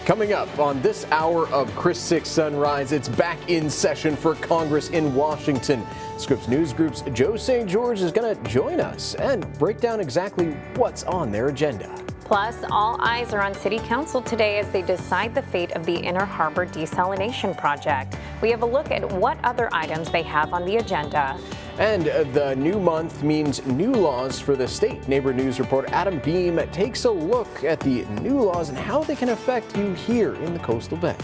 Coming up on this hour of Chris 6 Sunrise, it's back in session for Congress in Washington. Scripps News Group's Joe St. George is going to join us and break down exactly what's on their agenda. Plus, all eyes are on City Council today as they decide the fate of the Inner Harbor Desalination Project. We have a look at what other items they have on the agenda. And the new month means new laws for the state. Neighbor News reporter Adam Beam takes a look at the new laws and how they can affect you here in the Coastal Bend.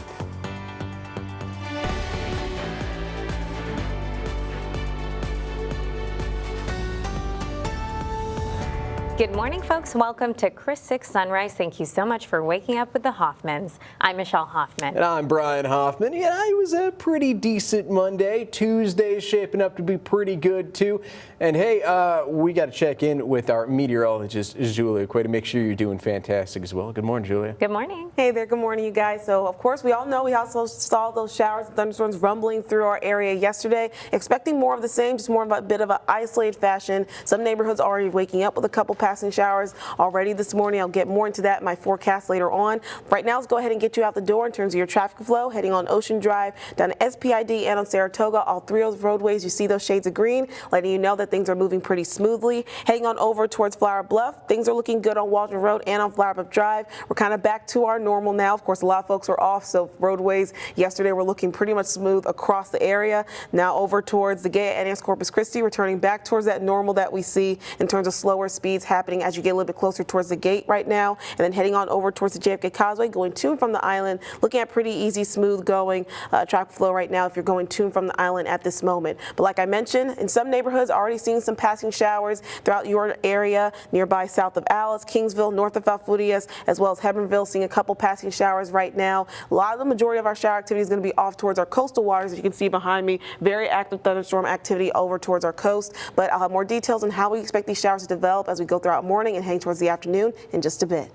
Good morning, folks. Welcome to Chris 6 Sunrise. Thank you so much for waking up with the Hoffmans. I'm Michelle Hoffman. And I'm Brian Hoffman. Yeah, it was a pretty decent Monday. Tuesday's shaping up to be pretty good, too. And hey, we got to check in with our meteorologist, Julia Quay, to make sure you're doing fantastic as well. Good morning, Julia. Good morning. Hey there. Good morning, you guys. So, of course, we all know we also saw those showers and thunderstorms rumbling through our area yesterday. Expecting more of the same, just more of a bit of an isolated fashion. Some neighborhoods already waking up with a couple passing showers already this morning. I'll get more into that in my forecast later on. Right now, let's go ahead and get you out the door in terms of your traffic flow. Heading on Ocean Drive, down to SPID and on Saratoga, all three of those roadways, you see those shades of green, letting you know that things are moving pretty smoothly. Heading on over towards Flower Bluff, things are looking good on Waldron Road and on Flower Bluff Drive. We're kind of back to our normal now. Of course, a lot of folks were off, so roadways yesterday were looking pretty much smooth across the area. Now over towards the gate at Corpus Christi, returning back towards that normal that we see in terms of slower speeds happening as you get a little bit closer towards the gate right now, and then heading on over towards the JFK Causeway, going to and from the island, looking at pretty easy, smooth going traffic flow right now if you're going to and from the island at this moment. But like I mentioned, in some neighborhoods, already seeing some passing showers throughout your area, nearby south of Alice, Kingsville, north of Falfurrias, as well as Hebbronville, seeing a couple passing showers right now. A lot of the majority of our shower activity is going to be off towards our coastal waters, as you can see behind me. Very active thunderstorm activity over towards our coast, but I'll have more details on how we expect these showers to develop as we go throughout morning and hang towards the afternoon in just a bit.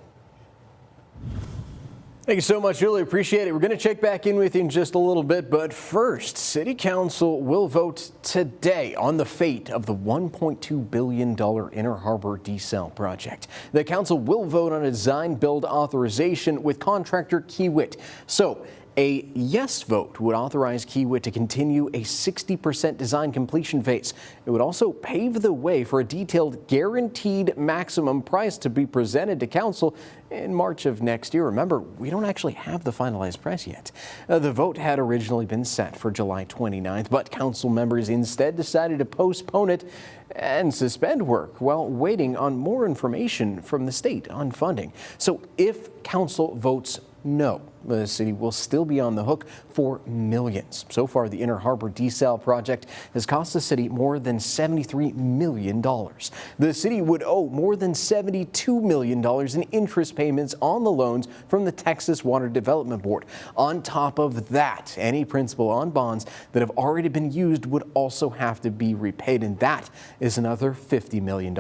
Thank you so much, Julie. Appreciate it. We're going to check back in with you in just a little bit, but first, City Council will vote today on the fate of the $1.2 billion Inner Harbor Desal project. The council will vote on a design build authorization with contractor Kiewit. So, a yes vote would authorize Kiewit to continue a 60% design completion phase. It would also pave the way for a detailed guaranteed maximum price to be presented to council in March of next year. Remember, we don't actually have the finalized price yet. The vote had originally been set for July 29th, but council members instead decided to postpone it and suspend work while waiting on more information from the state on funding. So if council votes no, the city will still be on the hook for millions. So far, the Inner Harbor Desal project has cost the city more than $73 million. The city would owe more than $72 million in interest payments on the loans from the Texas Water Development Board. On top of that, any principal on bonds that have already been used would also have to be repaid, and that is another $50 million.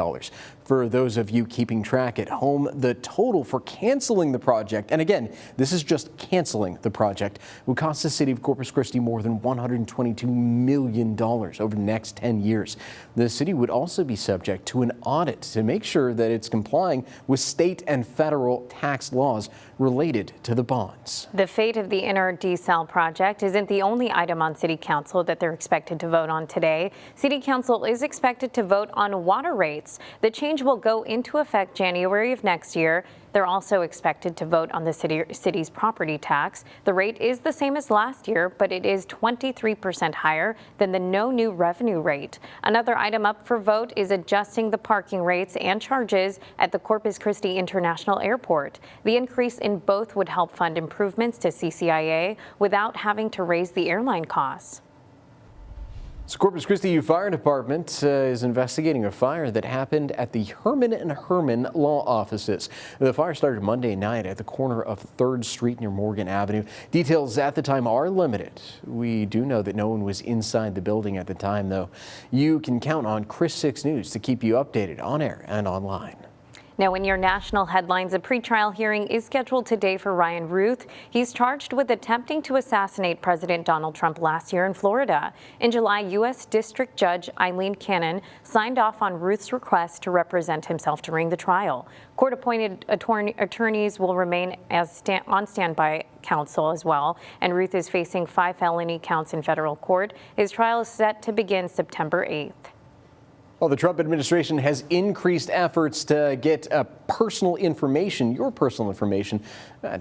For those of you keeping track at home, the total for canceling the project, and again, this is just canceling the project, would cost the city of Corpus Christi more than $122 million over the next 10 years. The city would also be subject to an audit to make sure that it's complying with state and federal tax laws related to the bonds. The fate of the Inner Desal project isn't the only item on City Council that they're expected to vote on today. City Council is expected to vote on water rates. The change will go into effect January of next year. They're also expected to vote on the city's property tax. The rate is the same as last year, but it is 23% higher than the no new revenue rate. Another item up for vote is adjusting the parking rates and charges at the Corpus Christi International Airport. The increase in both would help fund improvements to CCIA without having to raise the airline costs. So Corpus Christi Fire Department is investigating a fire that happened at the Herman & Herman law offices. The fire started Monday night at the corner of 3rd Street near Morgan Avenue. Details at the time are limited. We do know that no one was inside the building at the time, though. You can count on Chris 6 News to keep you updated on air and online. Now, in your national headlines, a pretrial hearing is scheduled today for Ryan Ruth. He's charged with attempting to assassinate President Donald Trump last year in Florida. In July, U.S. District Judge Eileen Cannon signed off on Ruth's request to represent himself during the trial. Court-appointed attorneys will remain as on standby counsel as well, and Ruth is facing 5 felony counts in federal court. His trial is set to begin September 8th. Well, the Trump administration has increased efforts to get personal information, your personal information,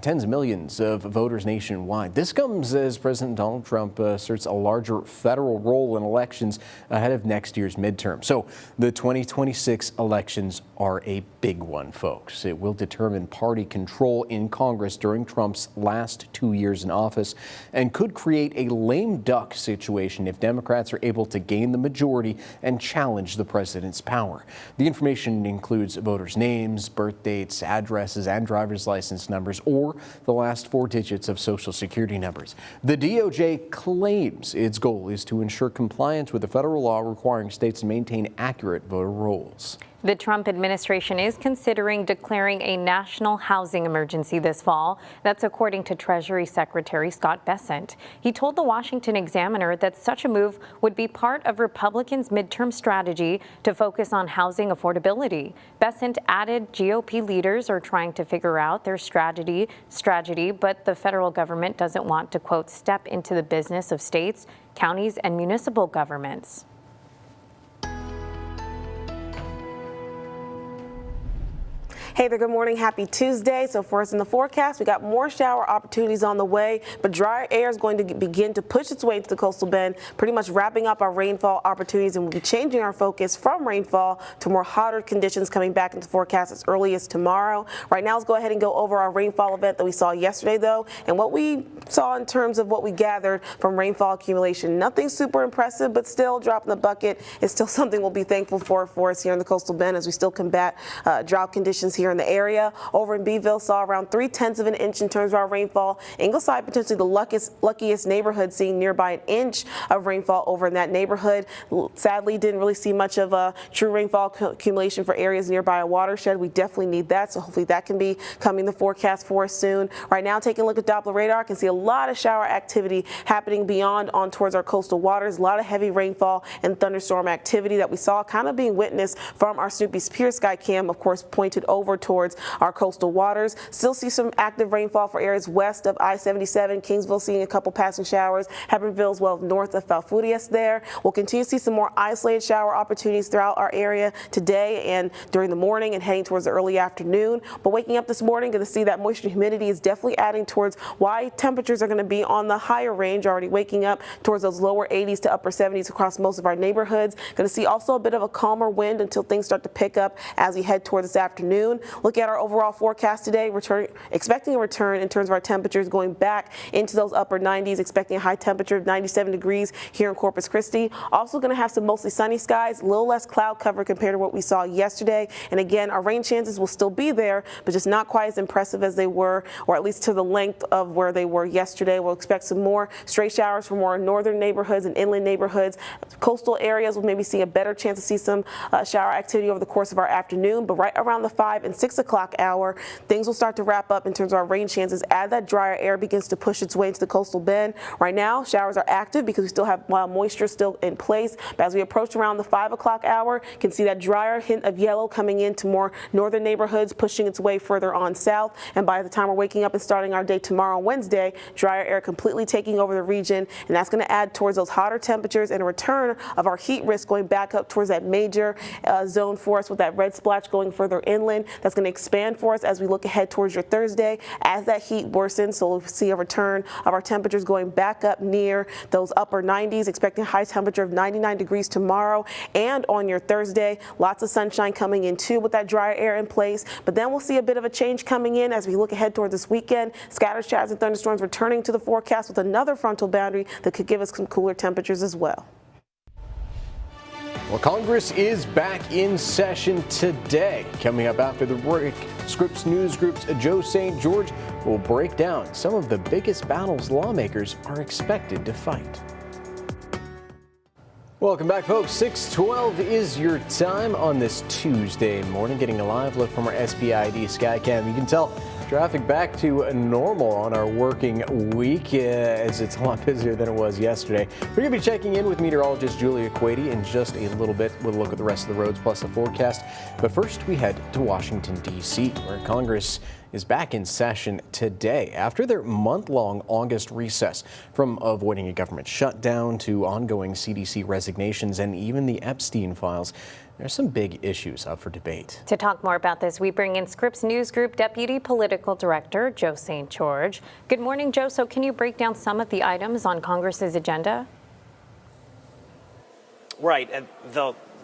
tens of millions of voters nationwide. This comes as President Donald Trump asserts a larger federal role in elections ahead of next year's midterm. So the 2026 elections are a big one, folks. It will determine party control in Congress during Trump's last 2 years in office and could create a lame duck situation if Democrats are able to gain the majority and challenge the president's power. The information includes voters' names, birth dates, addresses, and driver's license numbers, or the last 4 digits of social security numbers. The DOJ claims its goal is to ensure compliance with the federal law requiring states to maintain accurate voter rolls. The Trump administration is considering declaring a national housing emergency this fall. That's according to Treasury Secretary Scott Bessent. He told the Washington Examiner that such a move would be part of Republicans' midterm strategy to focus on housing affordability. Bessent added GOP leaders are trying to figure out their strategy, but the federal government doesn't want to, quote, step into the business of states, counties, and municipal governments. Hey there, good morning. Happy Tuesday. So for us in the forecast, we got more shower opportunities on the way, but drier air is going to begin to push its way into the coastal bend, pretty much wrapping up our rainfall opportunities, and we'll be changing our focus from rainfall to more hotter conditions coming back into the forecast as early as tomorrow. Right now, let's go ahead and go over our rainfall event that we saw yesterday, though, and what we saw in terms of what we gathered from rainfall accumulation. Nothing super impressive, but still dropping the bucket is still something we'll be thankful for us here in the coastal bend as we still combat drought conditions here in the area. Over in Beeville, saw around 0.3 of an inch in terms of our rainfall. Ingleside, potentially the luckiest neighborhood, seeing nearby an inch of rainfall over in that neighborhood. Sadly, didn't really see much of a true rainfall accumulation for areas nearby a watershed. We definitely need that, so hopefully that can be coming in the forecast for us soon. Right now, taking a look at Doppler radar, I can see a lot of shower activity happening beyond on towards our coastal waters. A lot of heavy rainfall and thunderstorm activity that we saw kind of being witnessed from our Snoopy Pier Sky Cam, of course, pointed over towards our coastal waters. Still see some active rainfall for areas west of I-77. Kingsville seeing a couple passing showers. Hebbronville as well north of Falfurrias there. We'll continue to see some more isolated shower opportunities throughout our area today and during the morning and heading towards the early afternoon. But waking up this morning, going to see that moisture and humidity is definitely adding towards why temperatures are going to be on the higher range, already waking up towards those lower 80s to upper 70s across most of our neighborhoods. Going to see also a bit of a calmer wind until things start to pick up as we head toward this afternoon. Look at our overall forecast today, expecting a return in terms of our temperatures going back into those upper 90s, expecting a high temperature of 97 degrees here in Corpus Christi. Also going to have some mostly sunny skies, a little less cloud cover compared to what we saw yesterday. And again, our rain chances will still be there, but just not quite as impressive as they were, or at least to the length of where they were yesterday. We'll expect some more stray showers for more northern neighborhoods and inland neighborhoods. Coastal areas will maybe see a better chance to see some shower activity over the course of our afternoon, but right around the 5 and 6 o'clock hour, things will start to wrap up in terms of our rain chances as that drier air begins to push its way into the coastal bend. Right now, showers are active because we still have moisture still in place, but as we approach around the 5 o'clock hour, you can see that drier hint of yellow coming into more northern neighborhoods, pushing its way further on south, and by the time we're waking up and starting our day tomorrow, Wednesday, drier air completely taking over the region, and that's going to add towards those hotter temperatures and a return of our heat risk going back up towards that major zone for us with that red splotch going further inland. That's going to expand for us as we look ahead towards your Thursday as that heat worsens. So we'll see a return of our temperatures going back up near those upper 90s, expecting a high temperature of 99 degrees tomorrow and on your Thursday. Lots of sunshine coming in too with that drier air in place. But then we'll see a bit of a change coming in as we look ahead towards this weekend. Scattered showers and thunderstorms returning to the forecast with another frontal boundary that could give us some cooler temperatures as well. Well, Congress is back in session today. Coming up after the break, Scripps News Group's Joe St. George will break down some of the biggest battles lawmakers are expected to fight. Welcome back, folks. 6:12 is your time on this Tuesday morning. Getting a live look from our SBID Skycam. You can tell traffic back to normal on our working week as it's a lot busier than it was yesterday. We're going to be checking in with meteorologist Julia Quady in just a little bit with a look at the rest of the roads plus the forecast. But first, we head to Washington, D.C., where Congress is back in session today after their month-long August recess. From avoiding a government shutdown to ongoing CDC resignations and even the Epstein files, there's some big issues up for debate. To talk more about this, we bring in Scripps News Group Deputy Political Director Joe St. George. Good morning, Joe. So can you break down some of the items on Congress's agenda? Right. And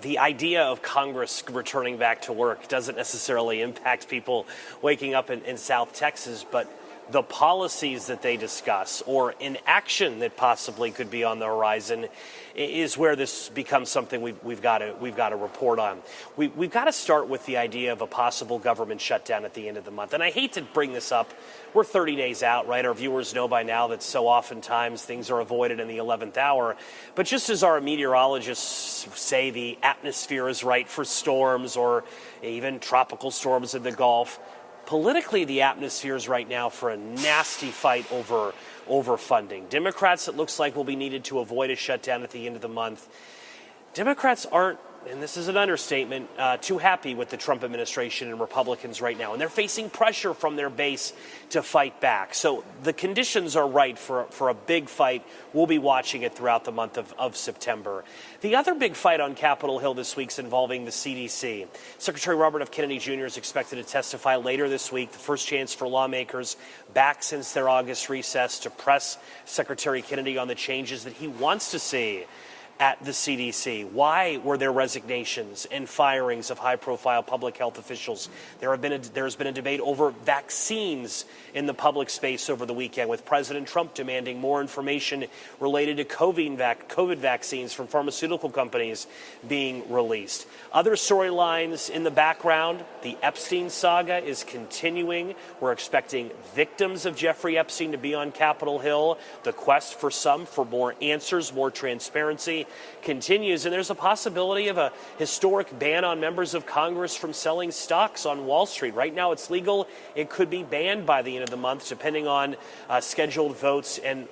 the idea of Congress returning back to work doesn't necessarily impact people waking up in South Texas, but the policies that they discuss or inaction that possibly could be on the horizon is where this becomes something we've got to report on. We've got to start with the idea of a possible government shutdown at the end of the month. And I hate to bring this up. We're 30 days out, right? Our viewers know by now that so oftentimes things are avoided in the 11th hour. But just as our meteorologists say the atmosphere is right for storms or even tropical storms in the Gulf, politically, the atmosphere is right now for a nasty fight over funding. Democrats, it looks like, will be needed to avoid a shutdown at the end of the month. Democrats aren't, and this is an understatement, too happy with the Trump administration and Republicans right now. And they're facing pressure from their base to fight back. So the conditions are right for a big fight. We'll be watching it throughout the month of September. The other big fight on Capitol Hill this week is involving the CDC. Secretary Robert F. Kennedy Jr. is expected to testify later this week, the first chance for lawmakers back since their August recess to press Secretary Kennedy on the changes that he wants to see at the CDC. Why were there resignations and firings of high-profile public health officials? There's been a debate over vaccines in the public space over the weekend, with President Trump demanding more information related to COVID vaccines from pharmaceutical companies being released. Other storylines in the background, the Epstein saga is continuing. We're expecting victims of Jeffrey Epstein to be on Capitol Hill. The quest for more answers, more transparency continues, and there's a possibility of a historic ban on members of Congress from selling stocks on Wall Street. Right now it's legal. It could be banned by the end of the month, depending on scheduled votes and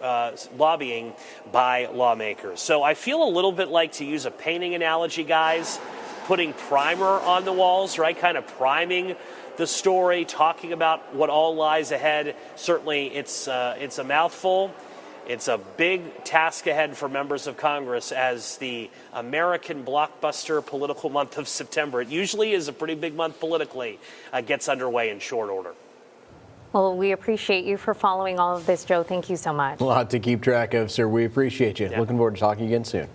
lobbying by lawmakers. So I feel a little bit like, to use a painting analogy, guys, putting primer on the walls, right? Kind of priming the story, talking about what all lies ahead. Certainly it's a mouthful. It's a big task ahead for members of Congress as the American blockbuster political month of September. It usually is a pretty big month politically, gets underway in short order. Well, we appreciate you for following all of this, Joe. Thank you so much. A lot to keep track of, sir. We appreciate you. Yeah. Looking forward to talking again soon.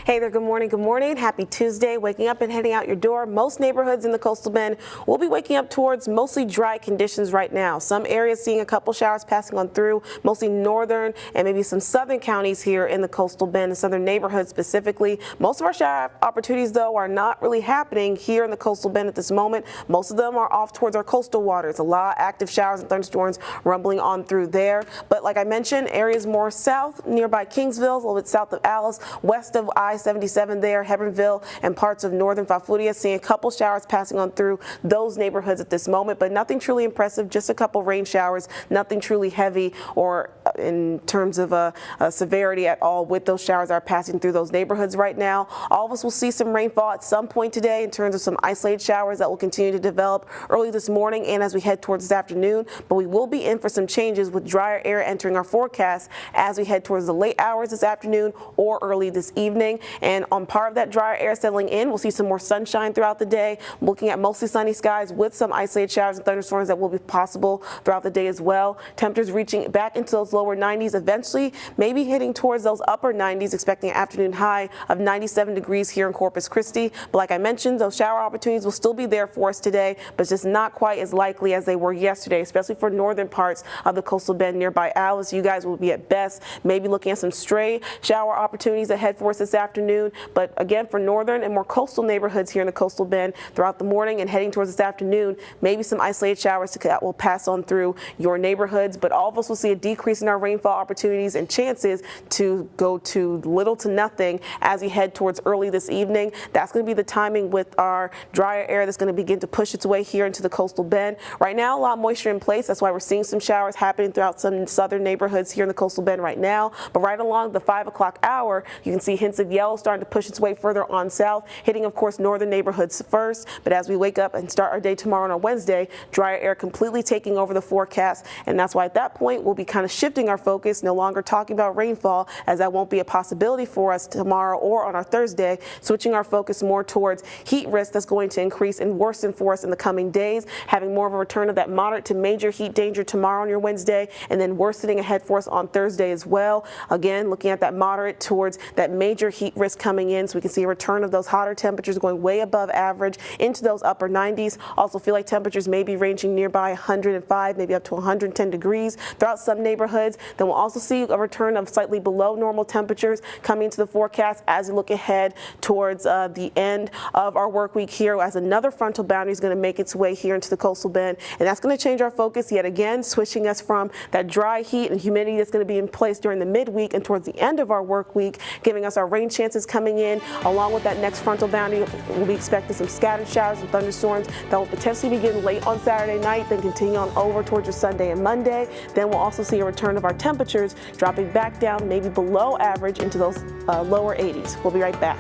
Hey there, good morning, good morning. Happy Tuesday. Waking up and heading out your door. Most neighborhoods in the Coastal Bend will be waking up towards mostly dry conditions right now. Some areas seeing a couple showers passing on through, mostly northern and maybe some southern counties here in the Coastal Bend and southern neighborhoods specifically. Most of our shower opportunities, though, are not really happening here in the Coastal Bend at this moment. Most of them are off towards our coastal waters. A lot of active showers and thunderstorms rumbling on through there. But like I mentioned, areas more south, nearby Kingsville, a little bit south of Alice, west of I-77 there, Hebronville, and parts of northern Valfuria, seeing a couple showers passing on through those neighborhoods at this moment, but nothing truly impressive, just a couple rain showers, nothing truly heavy or in terms of severity at all with those showers that are passing through those neighborhoods right now. All of us will see some rainfall at some point today in terms of some isolated showers that will continue to develop early this morning and as we head towards this afternoon, but we will be in for some changes with drier air entering our forecast as we head towards the late hours this afternoon or early this evening. And on part of that drier air settling in, we'll see some more sunshine throughout the day, looking at mostly sunny skies with some isolated showers and thunderstorms that will be possible throughout the day as well. Temperatures reaching back into those lower 90s eventually, maybe hitting towards those upper 90s, expecting an afternoon high of 97 degrees here in Corpus Christi. But like I mentioned, those shower opportunities will still be there for us today, but just not quite as likely as they were yesterday, especially for northern parts of the Coastal Bend nearby Alice. You guys will be at best maybe looking at some stray shower opportunities ahead for us this afternoon. afternoon. But again, for northern and more coastal neighborhoods here in the coastal bend throughout the morning and heading towards this afternoon, maybe some isolated showers that will pass on through your neighborhoods. But all of us will see a decrease in our rainfall opportunities and chances to go to little to nothing as we head towards early this evening. That's going to be the timing with our drier air that's going to begin to push its way here into the coastal bend. Right now, a lot of moisture in place. That's why we're seeing some showers happening throughout some southern neighborhoods here in the coastal bend right now. But right along the 5 o'clock hour, you can see hints of yellow starting to push its way further on south, hitting, of course, northern neighborhoods first. But as we wake up and start our day tomorrow and on Wednesday, drier air completely taking over the forecast. And that's why at that point, we'll be kind of shifting our focus, no longer talking about rainfall, as that won't be a possibility for us tomorrow or on our Thursday, switching our focus more towards heat risk that's going to increase and worsen for us in the coming days, having more of a return of that moderate to major heat danger tomorrow on your Wednesday, and then worsening ahead for us on Thursday as well. Again, looking at that moderate towards that major heat risk coming in, so we can see a return of those hotter temperatures going way above average into those upper 90s. Also feel like temperatures may be ranging nearby 105, maybe up to 110 degrees throughout some neighborhoods. Then we'll also see a return of slightly below normal temperatures coming into the forecast as we look ahead towards the end of our work week here, as another frontal boundary is going to make its way here into the coastal bend, and that's going to change our focus yet again, switching us from that dry heat and humidity that's going to be in place during the midweek and towards the end of our work week, giving us our rain chances coming in. Along with that next frontal boundary, we'll be expecting some scattered showers and thunderstorms that will potentially begin late on Saturday night, then continue on over towards your Sunday and Monday. Then we'll also see a return of our temperatures dropping back down, maybe below average, into those lower 80s. We'll be right back.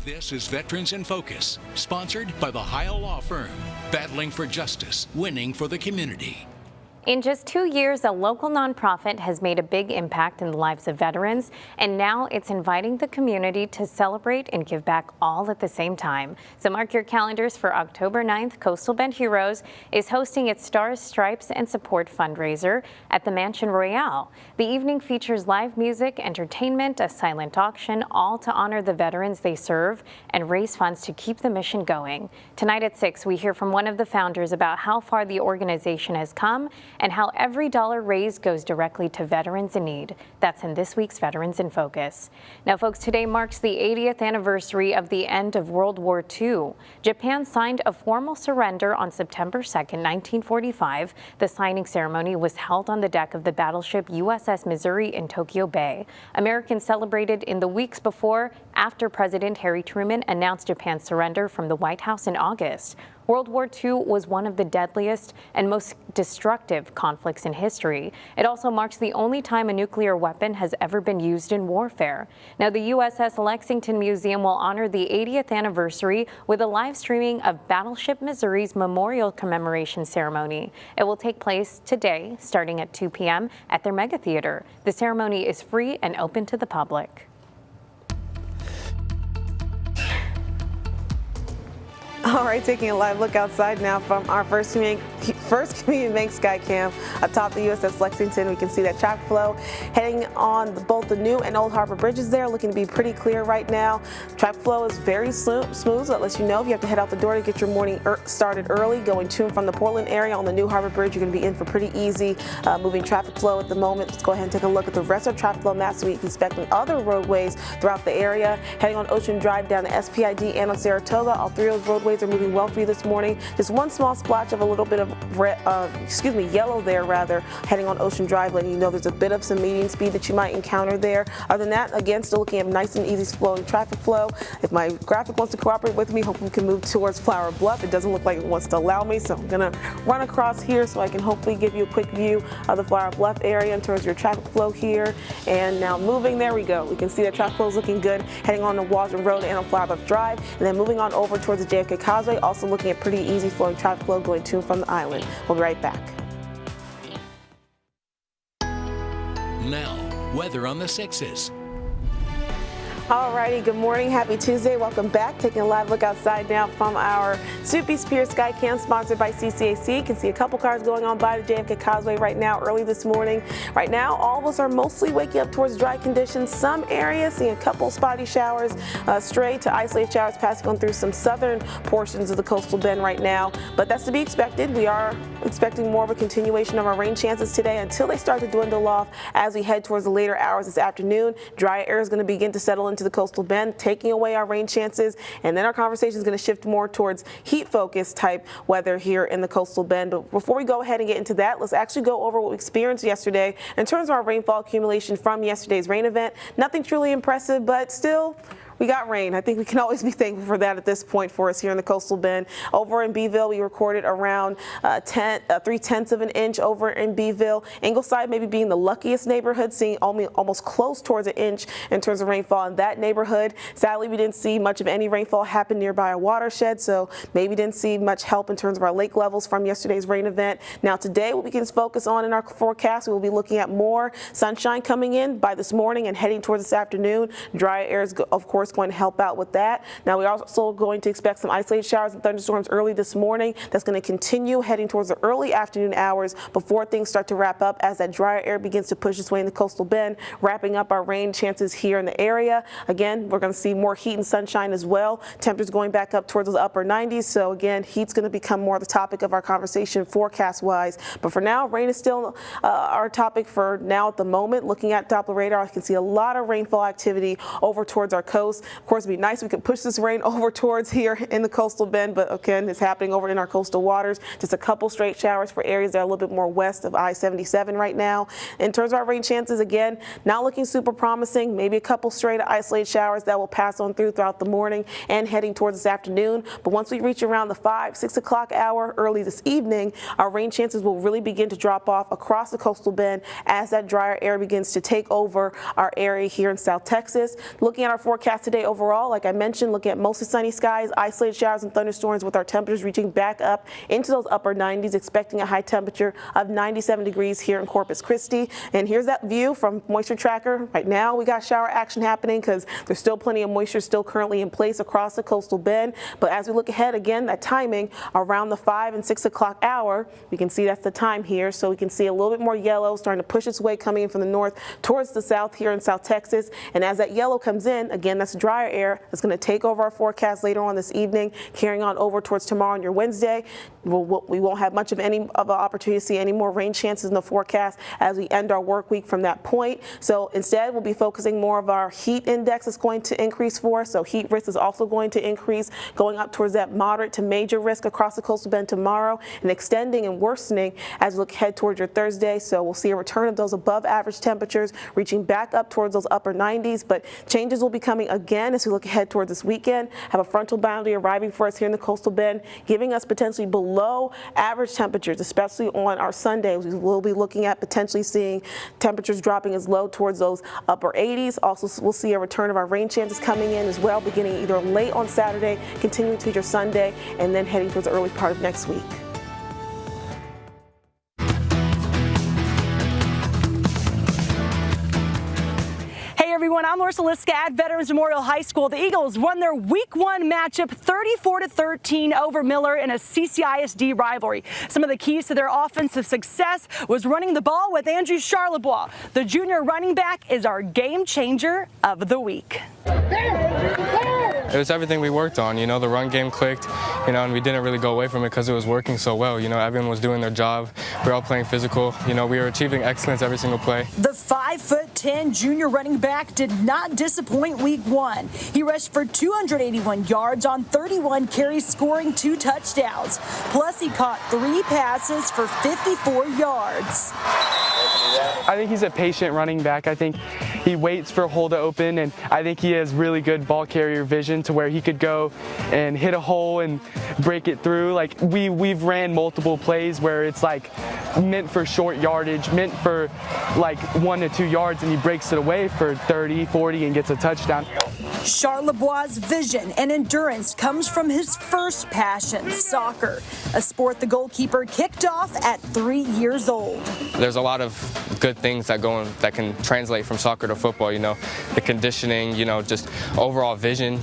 This is Veterans in Focus, sponsored by the Heil Law Firm, battling for justice, winning for the community. In just 2 years, a local nonprofit has made a big impact in the lives of veterans, and now it's inviting the community to celebrate and give back all at the same time. So mark your calendars for October 9th. Coastal Bend Heroes is hosting its Stars, Stripes, and Support fundraiser at the Mansion Royale. The evening features live music, entertainment, a silent auction, all to honor the veterans they serve and raise funds to keep the mission going. Tonight at 6, we hear from one of the founders about how far the organization has come and how every dollar raised goes directly to veterans in need. That's in this week's Veterans in Focus. Now, folks, today marks the 80th anniversary of the end of World War II. Japan signed a formal surrender on September 2nd, 1945. The signing ceremony was held on the deck of the battleship USS Missouri in Tokyo Bay. Americans celebrated in the weeks before, after President Harry Truman announced Japan's surrender from the White House in August. World War II was one of the deadliest and most destructive conflicts in history. It also marks the only time a nuclear weapon has ever been used in warfare. Now, the USS Lexington Museum will honor the 80th anniversary with a live streaming of Battleship Missouri's memorial commemoration ceremony. It will take place today, starting at 2 p.m. at their Mega Theater. The ceremony is free and open to the public. All right, taking a live look outside now from our first Community Bank Skycam atop the USS Lexington. We can see that traffic flow heading on both the New and Old Harbor bridges there, looking to be pretty clear right now. Traffic flow is very smooth, so that lets you know if you have to head out the door to get your morning started early, going to and from the Portland area on the New Harbor Bridge. You're going to be in for pretty easy moving traffic flow at the moment. Let's go ahead and take a look at the rest of traffic flow maps so we can expect on other roadways throughout the area. Heading on Ocean Drive down to SPID and on Saratoga, all three of those roadways are moving well for you this morning. Just one small splotch of a little bit of yellow there rather, heading on Ocean Drive, letting you know there's a bit of some median speed that you might encounter there. Other than that, again, still looking at nice and easy flowing traffic flow. If my graphic wants to cooperate with me, hopefully we can move towards Flower Bluff. It doesn't look like it wants to allow me, so I'm gonna run across here so I can hopefully give you a quick view of the Flower Bluff area in terms of your traffic flow here. And now moving, there we go. We can see that traffic flow is looking good, heading on to Waldron Road and on Flower Bluff Drive, and then moving on over towards the JFK Causeway, also looking at pretty easy flowing traffic flow going to and from the island. We'll be right back. Now, weather on the 6s. Alrighty, good morning, happy Tuesday, welcome back. Taking a live look outside now from our Soupy Pier Sky Cam sponsored by CCAC. You can see a couple cars going on by the JFK Causeway right now early this morning. Right now, all of us are mostly waking up towards dry conditions. Some areas seeing a couple spotty showers, stray to isolated showers passing on through some southern portions of the coastal bend right now. But that's to be expected. We are expecting more of a continuation of our rain chances today until they start to dwindle off as we head towards the later hours this afternoon. Dry air is going to begin to settle into the coastal bend, taking away our rain chances, and then our conversation is going to shift more towards heat focused type weather here in the coastal bend. But before we go ahead and get into that, let's actually go over what we experienced yesterday in terms of our rainfall accumulation from yesterday's rain event. Nothing truly impressive, but still, we got rain. I think we can always be thankful for that at this point for us here in the coastal bend. Over in Beeville, we recorded around 3/10 of an inch over in Beeville. Ingleside maybe being the luckiest neighborhood, seeing almost close towards an inch in terms of rainfall in that neighborhood. Sadly, we didn't see much of any rainfall happen nearby a watershed, so maybe didn't see much help in terms of our lake levels from yesterday's rain event. Now today, what we can focus on in our forecast, we will be looking at more sunshine coming in by this morning and heading towards this afternoon. Dry air is, of course, going to help out with that. Now we're also going to expect some isolated showers and thunderstorms early this morning. That's going to continue heading towards the early afternoon hours before things start to wrap up as that drier air begins to push its way in the coastal bend, wrapping up our rain chances here in the area. Again, we're going to see more heat and sunshine as well. Temperatures going back up towards those upper 90s. So again, heat's going to become more the topic of our conversation forecast wise. But for now, rain is still our topic for now at the moment. Looking at Doppler radar, I can see a lot of rainfall activity over towards our coast. Of course, it'd be nice if we could push this rain over towards here in the coastal bend, but again, it's happening over in our coastal waters. Just a couple straight showers for areas that are a little bit more west of I-77 right now. In terms of our rain chances, again, not looking super promising. Maybe a couple straight isolated showers that will pass on throughout the morning and heading towards this afternoon. But once we reach around the 5-6 o'clock hour early this evening, our rain chances will really begin to drop off across the coastal bend as that drier air begins to take over our area here in South Texas. Looking at our forecast today overall, like I mentioned, looking at mostly sunny skies, isolated showers and thunderstorms with our temperatures reaching back up into those upper 90s, expecting a high temperature of 97 degrees here in Corpus Christi. And here's that view from Moisture Tracker. Right now we got shower action happening because there's still plenty of moisture still currently in place across the coastal bend. But as we look ahead, again, that timing around the 5 and 6 o'clock hour, we can see that's the time here. So we can see a little bit more yellow starting to push its way coming in from the north towards the south here in South Texas. And as that yellow comes in, again, that's drier air that's going to take over our forecast later on this evening, carrying on over towards tomorrow and your Wednesday. We won't have much of an opportunity to see any more rain chances in the forecast as we end our work week from that point. So instead, we'll be focusing more of our heat index is going to increase for us. So heat risk is also going to increase, going up towards that moderate to major risk across the coastal bend tomorrow and extending and worsening as we look ahead towards your Thursday. So we'll see a return of those above average temperatures reaching back up towards those upper 90s, but changes will be coming again as we look ahead towards this weekend. Have a frontal boundary arriving for us here in the coastal bend, giving us potentially below average temperatures, especially on our Sundays. We will be looking at potentially seeing temperatures dropping as low towards those upper 80s. Also, we'll see a return of our rain chances coming in as well, beginning either late on Saturday, continuing to your Sunday, and then heading towards the early part of next week. Everyone, I'm Larissa Liska at Veterans Memorial High School. The Eagles won their Week 1 matchup 34-13 over Miller in a CCISD rivalry. Some of the keys to their offensive success was running the ball with Andrew Charlebois. The junior running back is our game changer of the week. It was everything we worked on, the run game clicked, and we didn't really go away from it because it was working so well. Everyone was doing their job. We were all playing physical. We were achieving excellence every single play. The 5'10" junior running back did not disappoint Week 1. He rushed for 281 yards on 31 carries, scoring 2 touchdowns. Plus, he caught 3 passes for 54 yards. I think he's a patient running back. I think he waits for a hole to open, and I think he has really good ball carrier vision to where he could go and hit a hole and break it through. Like we've ran multiple plays where it's like meant for short yardage, meant for like 1 to 2 yards, and he breaks it away for 30, 40 and gets a touchdown. Charlebois' vision and endurance comes from his first passion, soccer, a sport the goalkeeper kicked off at 3 years old. There's a lot of good things that can translate from soccer to football, the conditioning, just overall vision,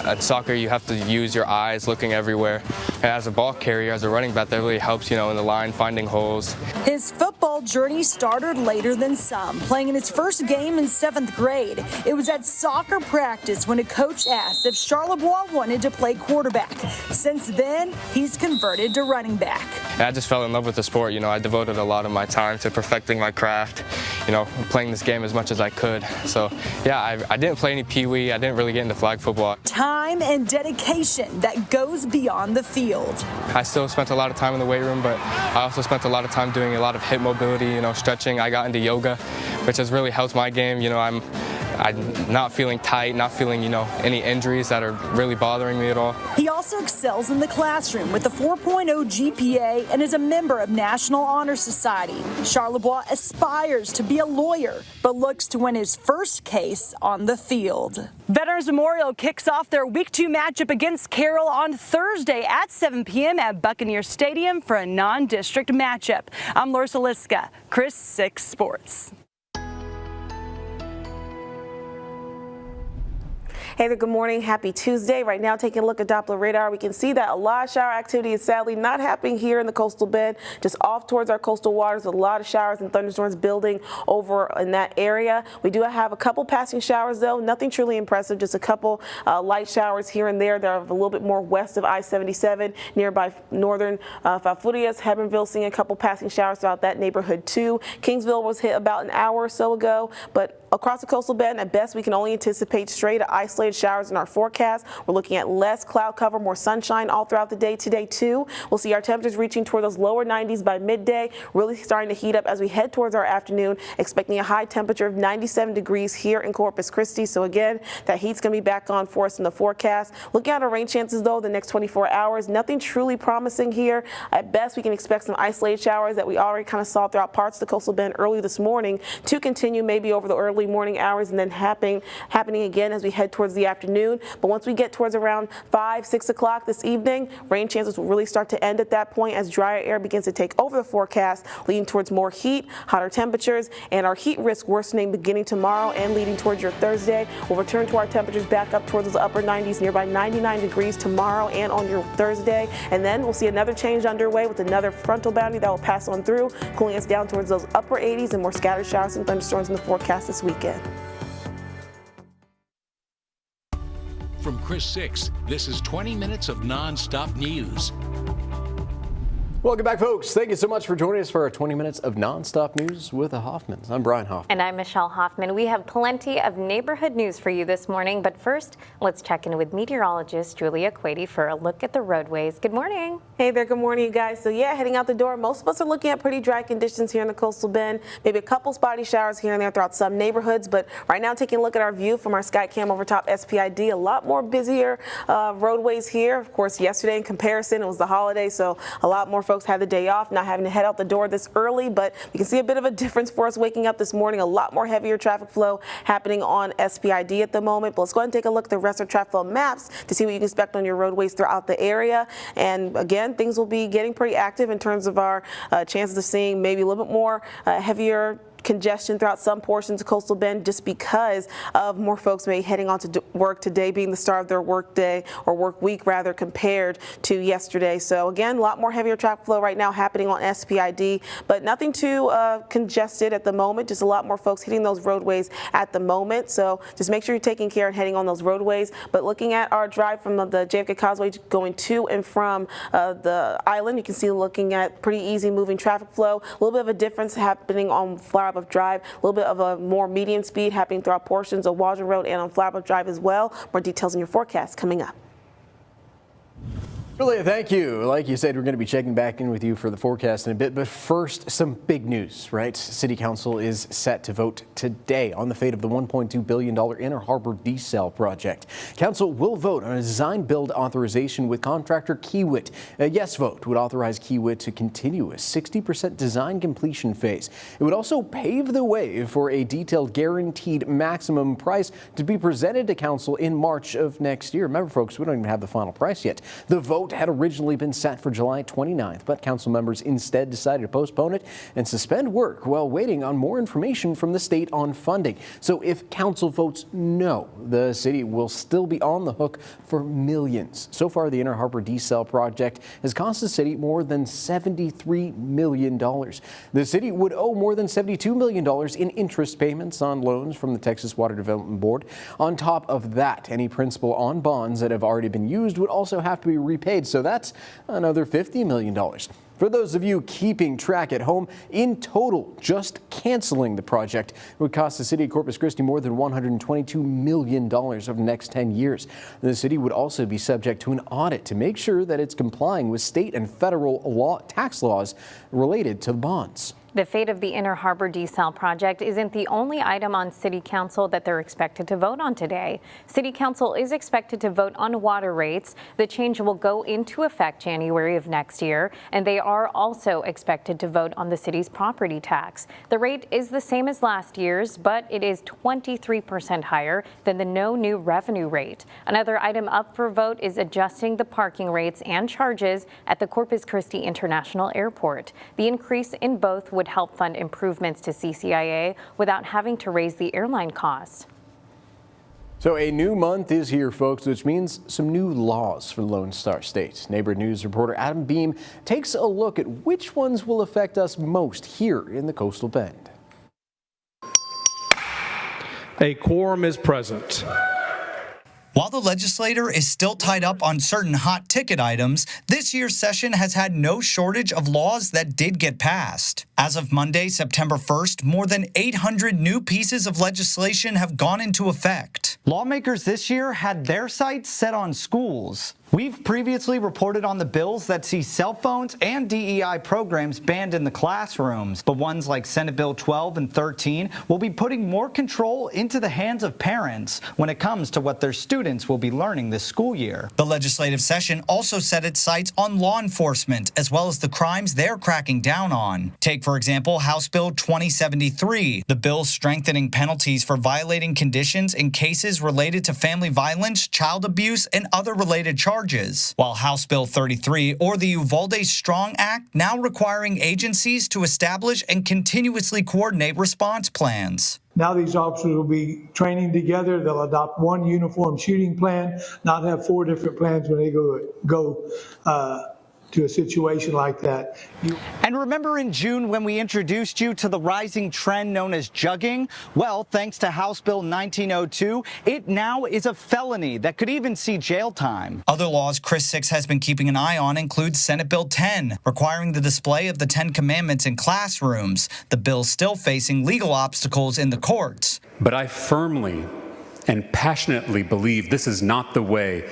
At soccer, you have to use your eyes looking everywhere. And as a ball carrier, as a running back, that really helps, in the line, finding holes. His football journey started later than some, playing in his first game in 7th grade. It was at soccer practice when a coach asked if Charlebois wanted to play quarterback. Since then, he's converted to running back. And I just fell in love with the sport. I devoted a lot of my time to perfecting my craft, playing this game as much as I could. So, yeah, I didn't play any Pee-wee. I didn't really get into flag football. Time and dedication that goes beyond the field. I still spent a lot of time in the weight room, but I also spent a lot of time doing a lot of hip mobility, stretching. I got into yoga, which has really helped my game. I'm not feeling tight, not feeling, any injuries that are really bothering me at all. He also excels in the classroom with a 4.0 GPA and is a member of National Honor Society. Charlebois aspires to be a lawyer, but looks to win his first case on the field. Veterans Memorial kicks off their Week 2 matchup against Carroll on Thursday at 7 p.m. at Buccaneer Stadium for a non-district matchup. I'm Larissa Liska, Chris 6 Sports. Hey there, good morning. Happy Tuesday. Right now, taking a look at Doppler radar, we can see that a lot of shower activity is sadly not happening here in the coastal bend, just off towards our coastal waters. A lot of showers and thunderstorms building over in that area. We do have a couple passing showers, though. Nothing truly impressive, just a couple light showers here and there. They're a little bit more west of I-77, nearby northern Falfurrias. Hebbronville seeing a couple passing showers throughout that neighborhood, too. Kingsville was hit about an hour or so ago, but across the coastal bend, at best, we can only anticipate stray to isolated showers in our forecast. We're looking at less cloud cover, more sunshine all throughout the day today, too. We'll see our temperatures reaching toward those lower 90s by midday, really starting to heat up as we head towards our afternoon, expecting a high temperature of 97 degrees here in Corpus Christi. So again, that heat's going to be back on for us in the forecast. Looking at our rain chances, though, the next 24 hours, nothing truly promising here. At best, we can expect some isolated showers that we already kind of saw throughout parts of the coastal bend early this morning to continue maybe over the early morning hours and then happening again as we head towards the afternoon. But once we get towards around 5, 6 o'clock this evening, rain chances will really start to end at that point as drier air begins to take over the forecast, leading towards more heat, hotter temperatures, and our heat risk worsening beginning tomorrow and leading towards your Thursday. We'll return to our temperatures back up towards those upper 90s, nearby 99 degrees tomorrow and on your Thursday. And then we'll see another change underway with another frontal boundary that will pass on through, cooling us down towards those upper 80s and more scattered showers and thunderstorms in the forecast this weekend. From Chris 6, this is 20 minutes of non-stop news. Welcome back, folks. Thank you so much for joining us for our 20 minutes of nonstop news with the Hoffmans. I'm Brian Hoffman. And I'm Michelle Hoffman. We have plenty of neighborhood news for you this morning, but first, let's check in with meteorologist Julia Quady for a look at the roadways. Good morning. Hey there, good morning, you guys. So yeah, heading out the door, most of us are looking at pretty dry conditions here in the coastal bend. Maybe a couple spotty showers here and there throughout some neighborhoods, but right now taking a look at our view from our Skycam over top SPID, a lot more busier roadways here. Of course, yesterday in comparison, it was the holiday, so a lot more folks had the day off, not having to head out the door this early, but you can see a bit of a difference for us waking up this morning. A lot more heavier traffic flow happening on SPID at the moment. But let's go ahead and take a look at the rest of traffic flow maps to see what you can expect on your roadways throughout the area. And again, things will be getting pretty active in terms of our chances of seeing maybe a little bit more heavier congestion throughout some portions of coastal bend just because of more folks maybe heading on to work today being the start of their work day or work week rather compared to yesterday. So again, a lot more heavier traffic flow right now happening on SPID, but nothing too congested at the moment. Just a lot more folks hitting those roadways at the moment. So just make sure you're taking care and heading on those roadways. But looking at our drive from the JFK Causeway going to and from the island, you can see looking at pretty easy moving traffic flow. A little bit of a difference happening on Flower Bluff Drive, a little bit of a more medium speed happening throughout portions of Waldron Road and on Flower Bluff Drive as well. More details in your forecast coming up. Julia, thank you. Like you said, we're going to be checking back in with you for the forecast in a bit. But first, some big news, right? City Council is set to vote today on the fate of the $1.2 billion Inner Harbor desal project. Council will vote on a design build authorization with contractor Kiewit. A yes vote would authorize Kiewit to continue a 60% design completion phase. It would also pave the way for a detailed guaranteed maximum price to be presented to Council in March of next year. Remember, folks, we don't even have the final price yet. The vote vote had originally been set for July 29th, but council members instead decided to postpone it and suspend work while waiting on more information from the state on funding. So if council votes no, the city will still be on the hook for millions. So far, the Inner Harbor Desal project has cost the city more than $73 million. The city would owe more than $72 million in interest payments on loans from the Texas Water Development Board. On top of that, any principal on bonds that have already been used would also have to be repaid, so that's another $50 million. For those of you keeping track at home, in total, just canceling the project would cost the city of Corpus Christi more than $122 million over the next 10 years. The city would also be subject to an audit to make sure that it's complying with state and federal tax laws related to bonds. The fate of the Inner Harbor Desal project isn't the only item on City Council that they're expected to vote on today. City Council is expected to vote on water rates. The change will go into effect January of next year, and they are also expected to vote on the city's property tax. The rate is the same as last year's, but it is 23% higher than the no new revenue rate. Another item up for vote is adjusting the parking rates and charges at the Corpus Christi International Airport. The increase in both would help fund improvements to CCIA without having to raise the airline costs. So a new month is here, folks, which means some new laws for Lone Star State. Neighborhood News reporter Adam Beam takes a look at which ones will affect us most here in the Coastal Bend. A quorum is present. While the legislature is still tied up on certain hot ticket items, this year's session has had no shortage of laws that did get passed. As of Monday, September 1st, more than 800 new pieces of legislation have gone into effect. Lawmakers this year had their sights set on schools. We've previously reported on the bills that see cell phones and DEI programs banned in the classrooms, but ones like Senate Bill 12 and 13 will be putting more control into the hands of parents when it comes to what their students will be learning this school year. The legislative session also set its sights on law enforcement as well as the crimes they're cracking down on. Take, for example, House Bill 2073, the bill strengthening penalties for violating conditions in cases related to family violence, child abuse, and other related charges. While House Bill 33, or the Uvalde Strong Act, now requiring agencies to establish and continuously coordinate response plans. Now these officers will be training together. They'll adopt one uniform shooting plan, not have 4 different plans when they go to a situation like that. And remember in June when we introduced you to the rising trend known as jugging? Well, thanks to House Bill 1902, it now is a felony that could even see jail time. Other laws Chris Six has been keeping an eye on include Senate Bill 10, requiring the display of the 10 Commandments in classrooms. The bill's still facing legal obstacles in the courts. But I firmly and passionately believe this is not the way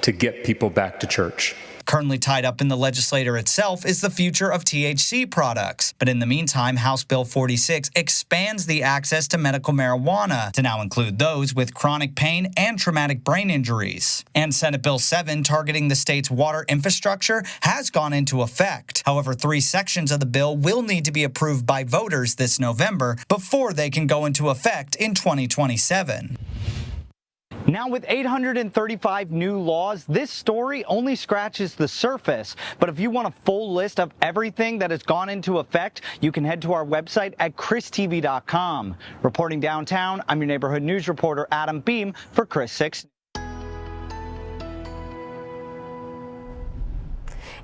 to get people back to church. Currently tied up in the legislature itself is the future of THC products. But in the meantime, House Bill 46 expands the access to medical marijuana to now include those with chronic pain and traumatic brain injuries. And Senate Bill 7, targeting the state's water infrastructure, has gone into effect. However, 3 sections of the bill will need to be approved by voters this November before they can go into effect in 2027. Now with 835 new laws, this story only scratches the surface. But if you want a full list of everything that has gone into effect, you can head to our website at christv.com. Reporting downtown, I'm your neighborhood news reporter Adam Beam for Chris 6.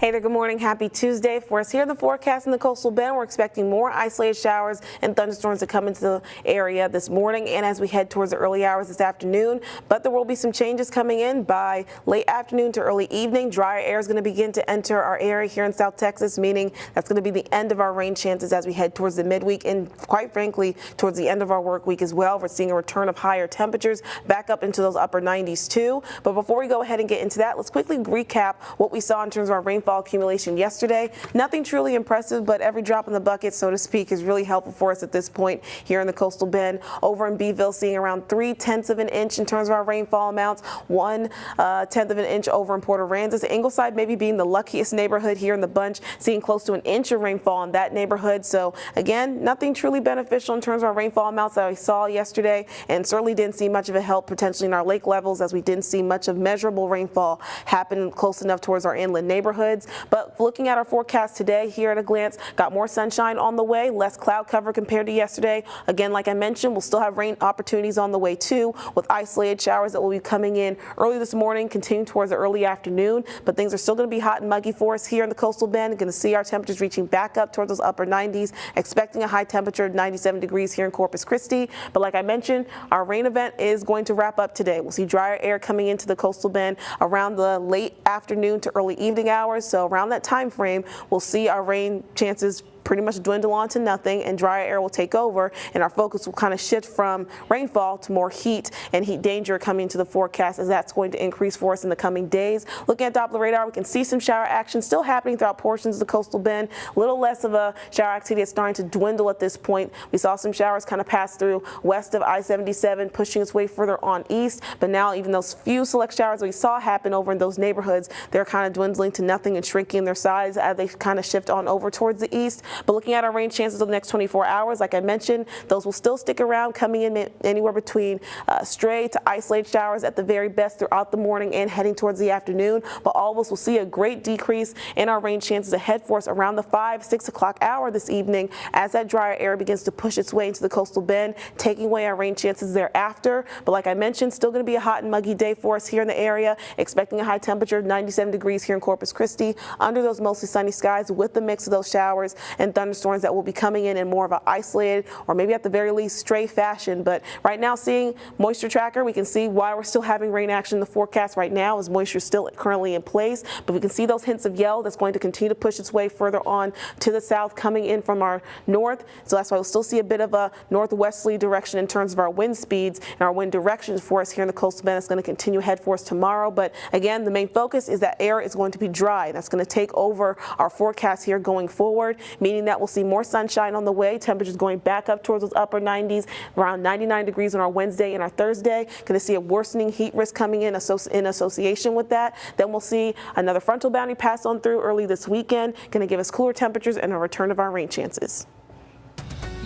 Hey there, good morning. Happy Tuesday. For us here in the forecast in the Coastal Bend, we're expecting more isolated showers and thunderstorms to come into the area this morning and as we head towards the early hours this afternoon. But there will be some changes coming in by late afternoon to early evening. Drier air is going to begin to enter our area here in South Texas, meaning that's going to be the end of our rain chances as we head towards the midweek and quite frankly towards the end of our work week as well. We're seeing a return of higher temperatures back up into those upper 90s too. But before we go ahead and get into that, let's quickly recap what we saw in terms of our rainfall rainfall accumulation yesterday. Nothing truly impressive, but every drop in the bucket, so to speak, is really helpful for us at this point here in the Coastal Bend. Over in Beeville, seeing around 3/10 of an inch in terms of our rainfall amounts, 1/10 of an inch over in Port Aransas. Ingleside maybe being the luckiest neighborhood here in the bunch, seeing close to an inch of rainfall in that neighborhood. So again, nothing truly beneficial in terms of our rainfall amounts that we saw yesterday, and certainly didn't see much of a help potentially in our lake levels, as we didn't see much of measurable rainfall happen close enough towards our inland neighborhoods. But looking at our forecast today here at a glance, got more sunshine on the way, less cloud cover compared to yesterday. Again, like I mentioned, we'll still have rain opportunities on the way too, with isolated showers that will be coming in early this morning, continuing towards the early afternoon. But things are still going to be hot and muggy for us here in the Coastal Bend. Going to see our temperatures reaching back up towards those upper 90s, expecting a high temperature of 97 degrees here in Corpus Christi. But like I mentioned, our rain event is going to wrap up today. We'll see drier air coming into the Coastal Bend around the late afternoon to early evening hours. So around that time frame, we'll see our rain chances pretty much dwindle on to nothing, and drier air will take over, and our focus will kind of shift from rainfall to more heat and heat danger coming into the forecast, as that's going to increase for us in the coming days. Looking at Doppler radar, we can see some shower action still happening throughout portions of the Coastal Bend. A little less of a shower activity is starting to dwindle at this point. We saw some showers kind of pass through west of I-77, pushing its way further on east, but now even those few select showers we saw happen over in those neighborhoods, they're kind of dwindling to nothing and shrinking in their size as they kind of shift on over towards the east. But looking at our rain chances over the next 24 hours, like I mentioned, those will still stick around, coming in anywhere between stray to isolated showers at the very best throughout the morning and heading towards the afternoon. But all of us will see a great decrease in our rain chances ahead for us around the 5-6 o'clock hour this evening, as that drier air begins to push its way into the Coastal Bend, taking away our rain chances thereafter. But like I mentioned, still going to be a hot and muggy day for us here in the area, expecting a high temperature of 97 degrees here in Corpus Christi, under those mostly sunny skies with the mix of those showers and thunderstorms that will be coming in more of an isolated, or maybe at the very least stray fashion. But right now, seeing moisture tracker, we can see why we're still having rain action in the forecast right now, as moisture is still currently in place. But we can see those hints of yellow that's going to continue to push its way further on to the south, coming in from our north. So that's why we'll still see a bit of a northwesterly direction in terms of our wind speeds and our wind directions for us here in the Coastal Bend. It's going to continue ahead for us tomorrow. But again, the main focus is that air is going to be dry. That's going to take over our forecast here going forward, meaning that we'll see more sunshine on the way, temperatures going back up towards those upper 90s, around 99 degrees on our Wednesday and our Thursday. Going to see a worsening heat risk coming in association with that. Then we'll see another frontal boundary pass on through early this weekend, going to give us cooler temperatures and a return of our rain chances.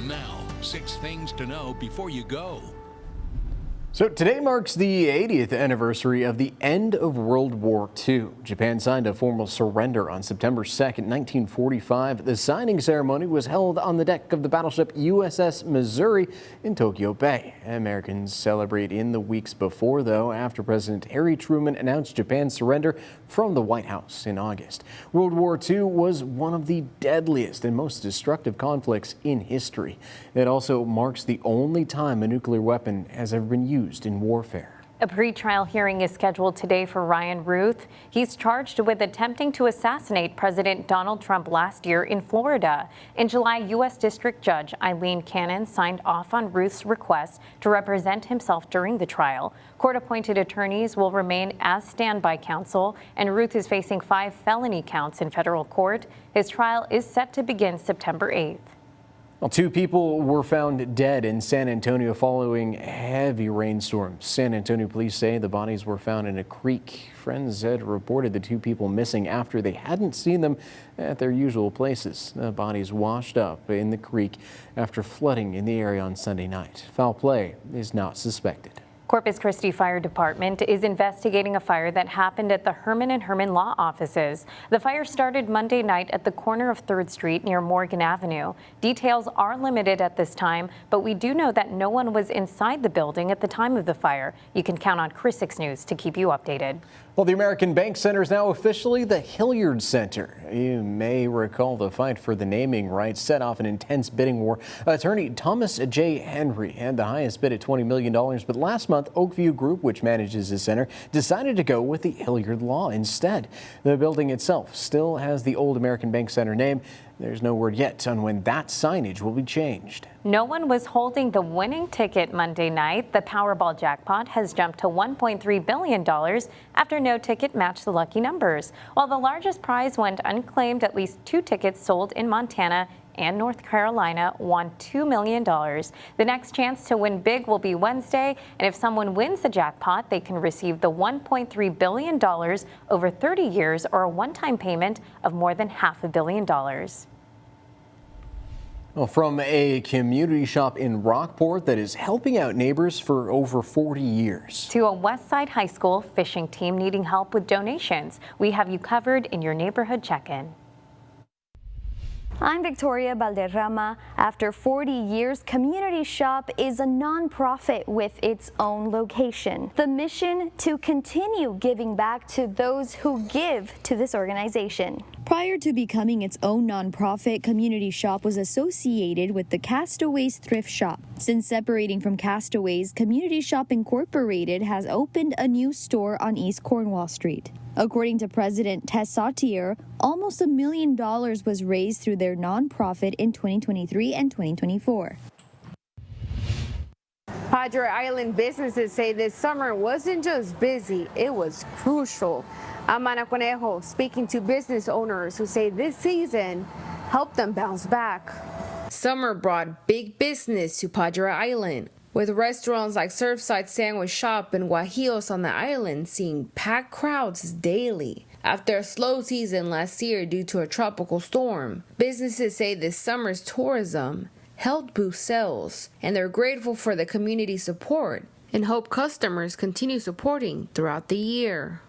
Now, 6 things to know before you go. So today marks the 80th anniversary of the end of World War II. Japan signed a formal surrender on September 2nd, 1945. The signing ceremony was held on the deck of the battleship USS Missouri in Tokyo Bay. Americans celebrate in the weeks before, though, after President Harry Truman announced Japan's surrender from the White House in August. World War II was one of the deadliest and most destructive conflicts in history. It also marks the only time a nuclear weapon has ever been used in warfare. A pretrial hearing is scheduled today for Ryan Ruth. He's charged with attempting to assassinate President Donald Trump last year in Florida. In July, U.S. District Judge Eileen Cannon signed off on Ruth's request to represent himself during the trial. Court-appointed attorneys will remain as standby counsel, and Ruth is facing 5 felony counts in federal court. His trial is set to begin September 8th. Well, 2 people were found dead in San Antonio following heavy rainstorms. San Antonio police say the bodies were found in a creek. Friends had reported the 2 people missing after they hadn't seen them at their usual places. The bodies washed up in the creek after flooding in the area on Sunday night. Foul play is not suspected. Corpus Christi Fire Department is investigating a fire that happened at the Herman & Herman Law Offices. The fire started Monday night at the corner of 3rd Street near Morgan Avenue. Details are limited at this time, but we do know that no one was inside the building at the time of the fire. You can count on Chris 6 News to keep you updated. Well, the American Bank Center is now officially the Hilliard Center. You may recall the fight for the naming rights set off an intense bidding war. Attorney Thomas J. Henry had the highest bid at $20 million, but last month month, Oakview Group, which manages the center, decided to go with the Hilliard Law instead. The building itself still has the old American Bank Center name. There's no word yet on when that signage will be changed. No one was holding the winning ticket Monday night. The Powerball jackpot has jumped to $1.3 billion after no ticket matched the lucky numbers. While the largest prize went unclaimed, at least 2 tickets sold in Montana and North Carolina won $2 million. The next chance to win big will be Wednesday, and if someone wins the jackpot, they can receive the $1.3 billion over 30 years or a one-time payment of more than $500 million. Well, from a community shop in Rockport that is helping out neighbors for over 40 years. To a Westside High School fishing team needing help with donations. We have you covered in your neighborhood check-in. I'm Victoria Valderrama. After 40 years, Community Shop is a nonprofit with its own location. The mission to continue giving back to those who give to this organization. Prior to becoming its own nonprofit, Community Shop was associated with the Castaways Thrift Shop. Since separating from Castaways, Community Shop Incorporated has opened a new store on East Cornwall Street. According to President Tess Sautier, almost $1 million was raised through their nonprofit in 2023 and 2024. Padre Island businesses say this summer wasn't just busy, it was crucial. I'm Ana Conejo, speaking to business owners who say this season helped them bounce back. Summer brought big business to Padre Island, with restaurants like Surfside Sandwich Shop and Guajillos on the island seeing packed crowds daily. After a slow season last year due to a tropical storm, businesses say this summer's tourism helped boost sales, and they're grateful for the community support and hope customers continue supporting throughout the year.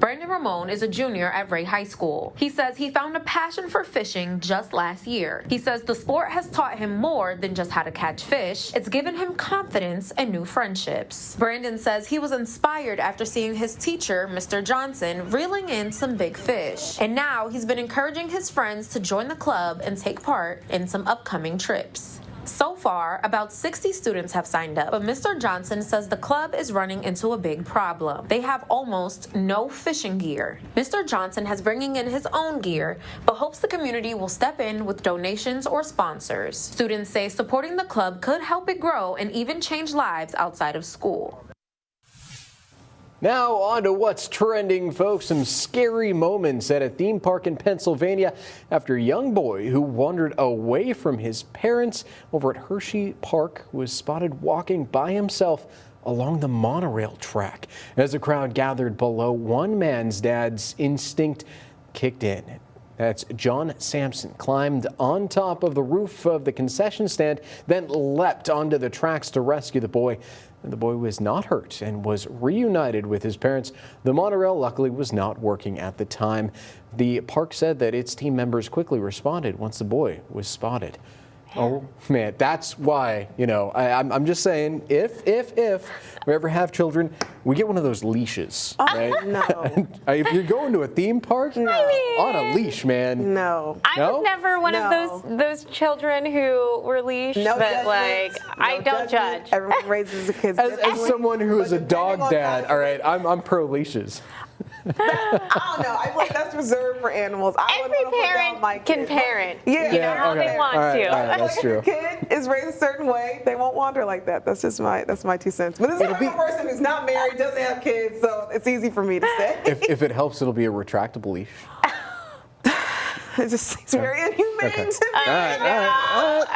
Brandon Ramon is a junior at Ray High School. He says he found a passion for fishing just last year. He says the sport has taught him more than just how to catch fish. It's given him confidence and new friendships. Brandon says he was inspired after seeing his teacher, Mr. Johnson, reeling in some big fish. And now he's been encouraging his friends to join the club and take part in some upcoming trips. So far, about 60 students have signed up, but Mr. Johnson says the club is running into a big problem. They have almost no fishing gear. Mr. Johnson has bringing in his own gear, but hopes the community will step in with donations or sponsors. Students say supporting the club could help it grow and even change lives outside of school. Now on to what's trending, folks. Some scary moments at a theme park in Pennsylvania after a young boy who wandered away from his parents over at Hershey Park was spotted walking by himself along the monorail track. As the crowd gathered below, one man's dad's instinct kicked in. That's John Sampson, climbed on top of the roof of the concession stand, then leapt onto the tracks to rescue the boy. The boy was not hurt and was reunited with his parents. The monorail luckily was not working at the time. The park said that its team members quickly responded once the boy was spotted. Oh man, that's why, I'm just saying, if we ever have children, we get one of those leashes, right? No. If you're going to a theme park, on a leash, man. No. I was never one of those children who were leashed, No but judgment. No don't judge. Everyone raises the kids As differently. someone who is a dog dad, all right, I'm pro leashes. I don't know. I feel like that's reserved for animals. Every parent can parent. Yeah, how they want to. All right, that's true. If your kid is raised a certain way, they won't wander like that. That's just my 2 cents. But this is a person who's not married, doesn't have kids, so it's easy for me to say. If it helps, it'll be a retractable leash. It's very inhumane to me. All right.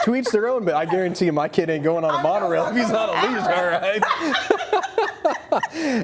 To each their own, but I guarantee you my kid ain't going on a monorail if he's not a leash, all right?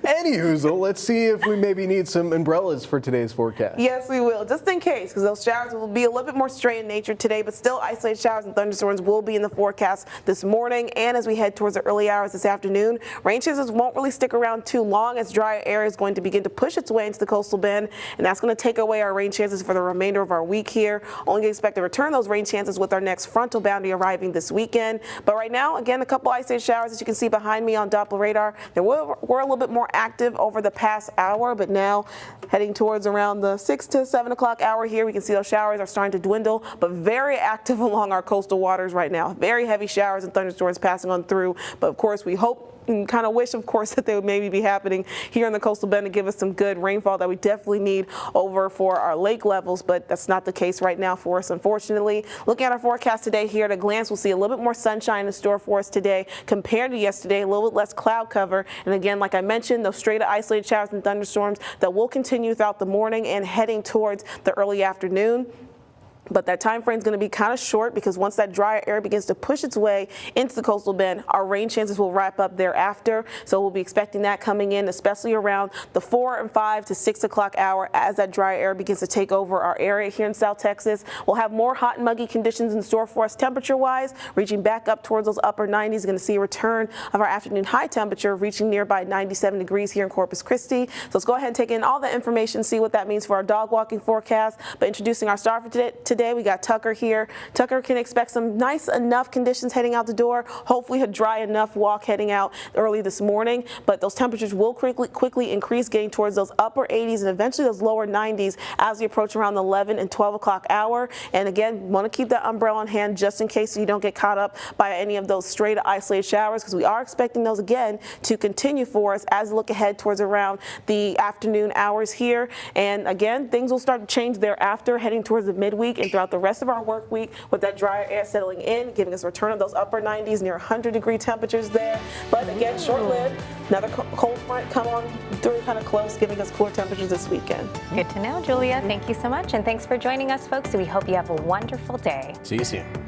Anywho, let's see if we maybe need some umbrellas for today's forecast. Yes, we will, just in case, because those showers will be a little bit more stray in nature today, but still isolated showers and thunderstorms will be in the forecast this morning. And as we head towards the early hours this afternoon, rain chances won't really stick around too long as dry air is going to begin to push its way into the coastal bend, and that's going to take away our rain chances for the remainder of our week here. Only expect to return those rain chances with our next frontal boundary arriving this weekend. But right now, again, a couple isolated showers, as you can see behind me on Doppler radar. There were were a little bit more active over the past hour, but now heading towards around the 6 to 7 o'clock hour here, we can see those showers are starting to dwindle, but very active along our coastal waters right now. Very heavy showers and thunderstorms passing on through, but of course we hope and kind of wish, of course, that they would maybe be happening here in the coastal bend to give us some good rainfall that we definitely need over for our lake levels, but that's not the case right now for us, unfortunately. Looking at our forecast today here at a glance, we'll see a little bit more sunshine in store for us today compared to yesterday, a little bit less cloud cover. And again, like I mentioned, those straight isolated showers and thunderstorms that will continue throughout the morning and heading towards the early afternoon. But that time frame is going to be kind of short because once that drier air begins to push its way into the coastal bend, our rain chances will wrap up thereafter. So we'll be expecting that coming in, especially around the 4 and 5 to 6 o'clock hour as that dry air begins to take over our area here in South Texas. We'll have more hot and muggy conditions in store for us temperature-wise, reaching back up towards those upper 90s. Going to see a return of our afternoon high temperature reaching nearby 97 degrees here in Corpus Christi. So let's go ahead and take in all the information, see what that means for our dog walking forecast. But introducing our star for today, we got Tucker here. Tucker can expect some nice enough conditions heading out the door. Hopefully a dry enough walk heading out early this morning, but those temperatures will quickly increase, getting towards those upper 80s and eventually those lower 90s as we approach around the 11 and 12 o'clock hour. And again, want to keep that umbrella on hand just in case you don't get caught up by any of those straight isolated showers, because we are expecting those again to continue for us as we look ahead towards around the afternoon hours here. And again, things will start to change thereafter heading towards the midweek and throughout the rest of our work week with that drier air settling in, giving us a return of those upper 90s, near 100-degree temperatures there. But again, short-lived. Another cold front come on through kind of close, giving us cooler temperatures this weekend. Good to know, Julia. Thank you so much, and thanks for joining us, folks. We hope you have a wonderful day. See you soon.